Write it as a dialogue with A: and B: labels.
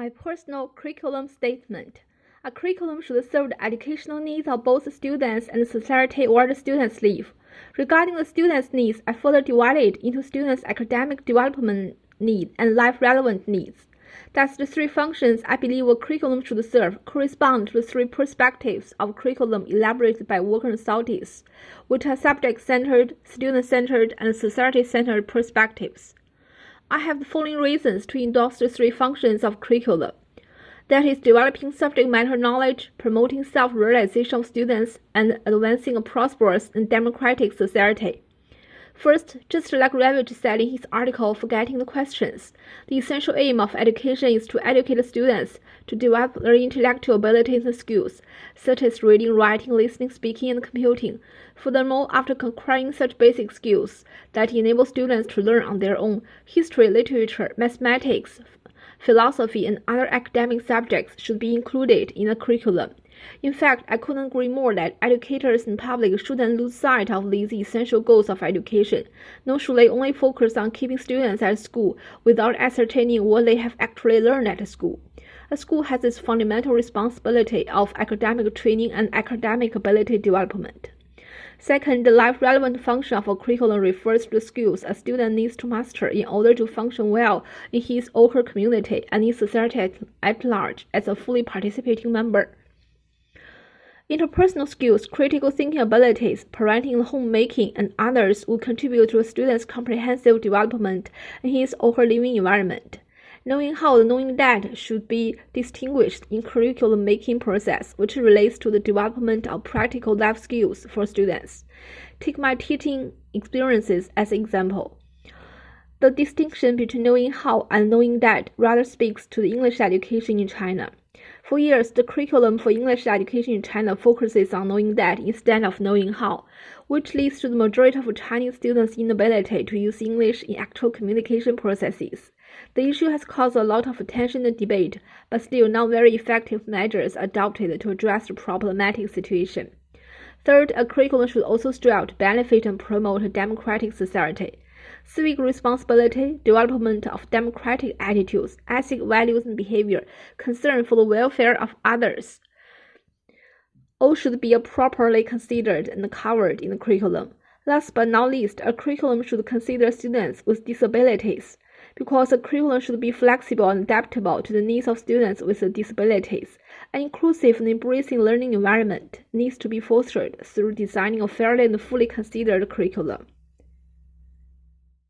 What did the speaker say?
A: My personal curriculum statement. A curriculum should serve the educational needs of both the students and the society where the students live. Regarding the students' needs, I further divide it into students' academic development needs and life-relevant needs. Thus, the three functions I believe a curriculum should serve correspond to the three perspectives of curriculum elaborated by Walker and Saltis, which are subject-centered, student-centered, and society-centered perspectives. I have the following reasons to endorse the three functions of curriculum. That is, developing subject matter knowledge, promoting self-realization of students, and advancing a prosperous and democratic society. First, just like Ravitch said in his article Forgetting the Questions, the essential aim of education is to educate students to develop their intellectual abilities and skills, such as reading, writing, listening, speaking, and computing. Furthermore, after acquiring such basic skills that enable students to learn on their own, history, literature, mathematics, philosophy, and other academic subjects should be included in the curriculum. In fact, I couldn't agree more that educators and public shouldn't lose sight of these essential goals of education, nor should they only focus on keeping students at school without ascertaining what they have actually learned at school. A school has its fundamental responsibility of academic training and academic ability development. Second, the life-relevant function of a curriculum refers to the skills a student needs to master in order to function well in his or her community and in society at large as a fully participating member. Interpersonal skills, critical thinking abilities, parenting and homemaking, and others will contribute to a student's comprehensive development in his or her living environment. Knowing how the knowing that should be distinguished in curriculum making process, which relates to the development of practical life skills for students. Take my teaching experiences as an example. The distinction between knowing how and knowing that rather speaks to the English education in China. For years, the curriculum for English education in China focuses on knowing that instead of knowing how, which leads to the majority of Chinese students' inability to use English in actual communication processes. The issue has caused a lot of attention and debate, but still not very effective measures adopted to address the problematic situation. Third, a curriculum should also strive to benefit and promote a democratic society. Civic responsibility, development of democratic attitudes, ethic values and behavior, concern for the welfare of others, all should be properly considered and covered in the curriculum. Last but not least, a curriculum should consider students with disabilities, because a curriculum should be flexible and adaptable to the needs of students with disabilities. An inclusive and embracing learning environment needs to be fostered through designing a fairly and fully considered curriculum.